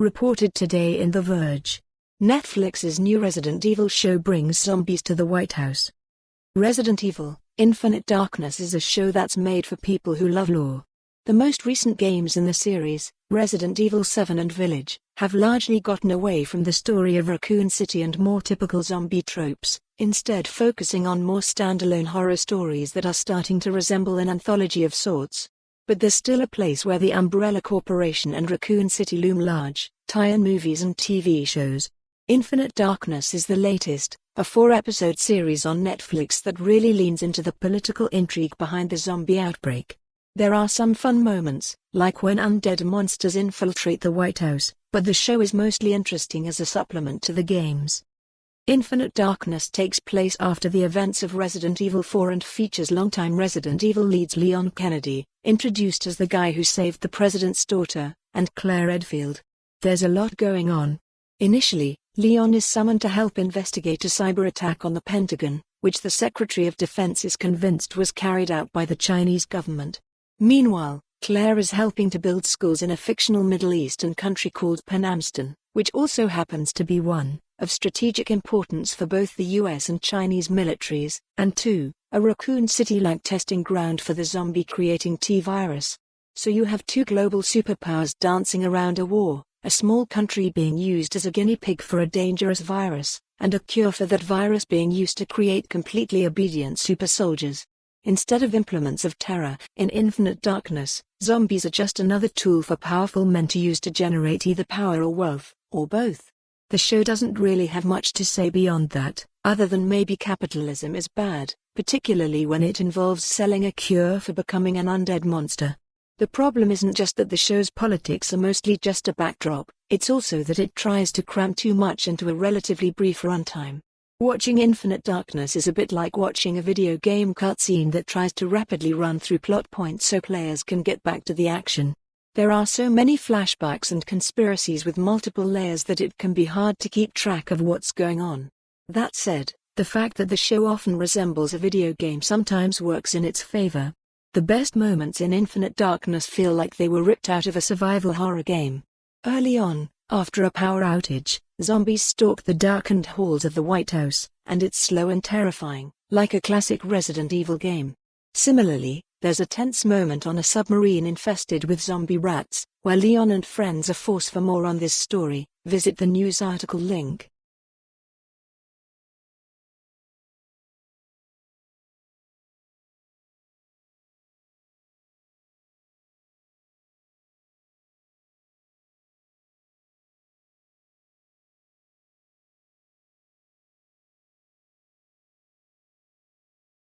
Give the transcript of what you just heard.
Reported today in The Verge. Netflix's new Resident Evil show brings zombies to the White House. Resident Evil: Infinite Darkness is a show that's made for people who love lore. The most recent games in the series, Resident Evil 7 and Village, have largely gotten away from the story of Racoon City and more typical zombie tropes, instead focusing on more standalone horror stories that are starting to resemble an anthology of sorts. But there's still a place where the Umbrella Corporation and Racoon City loom large, tie-in movies and TV shows. Infinite Darkness is the latest, a 4-episode series on Netflix that really leans into the political intrigue behind the zombie outbreak. There are some fun moments, like when undead monsters infiltrate the White House, but the show is mostly interesting as a supplement to the games. Infinite Darkness takes place after the events of Resident Evil 4 and features longtime Resident Evil leads Leon Kennedy, introduced as the guy who saved the president's daughter, and Claire Redfield. There's a lot going on. Initially, Leon is summoned to help investigate a cyber attack on the Pentagon, which the Secretary of Defense is convinced was carried out by the Chinese government. Meanwhile, Claire is helping to build schools in a fictional Middle Eastern country called Panamstan, which also happens to be one of strategic importance for both the US and Chinese militaries, and 2, a Racoon City-like testing ground for the zombie-creating T-virus. So you have 2 global superpowers dancing around a war, a small country being used as a guinea pig for a dangerous virus, and a cure for that virus being used to create completely obedient super soldiers. Instead of implements of terror, in Infinite Darkness, zombies are just another tool for powerful men to use to generate either power or wealth, or both. The show doesn't really have much to say beyond that, other than maybe capitalism is bad, particularly when it involves selling a cure for becoming an undead monster. The problem isn't just that the show's politics are mostly just a backdrop, it's also that it tries to cram too much into a relatively brief runtime. Watching Infinite Darkness is a bit like watching a video game cutscene that tries to rapidly run through plot points so players can get back to the action. There are so many flashbacks and conspiracies with multiple layers that it can be hard to keep track of what's going on. That said, the fact that the show often resembles a video game sometimes works in its favor. The best moments in Infinite Darkness feel like they were ripped out of a survival horror game. Early on, after a power outage, zombies stalk the darkened halls of the White House, and it's slow and terrifying, like a classic Resident Evil game. Similarly, there's a tense moment on a submarine infested with zombie rats, where Leon and friends are forced. For more on this story, visit the news article link.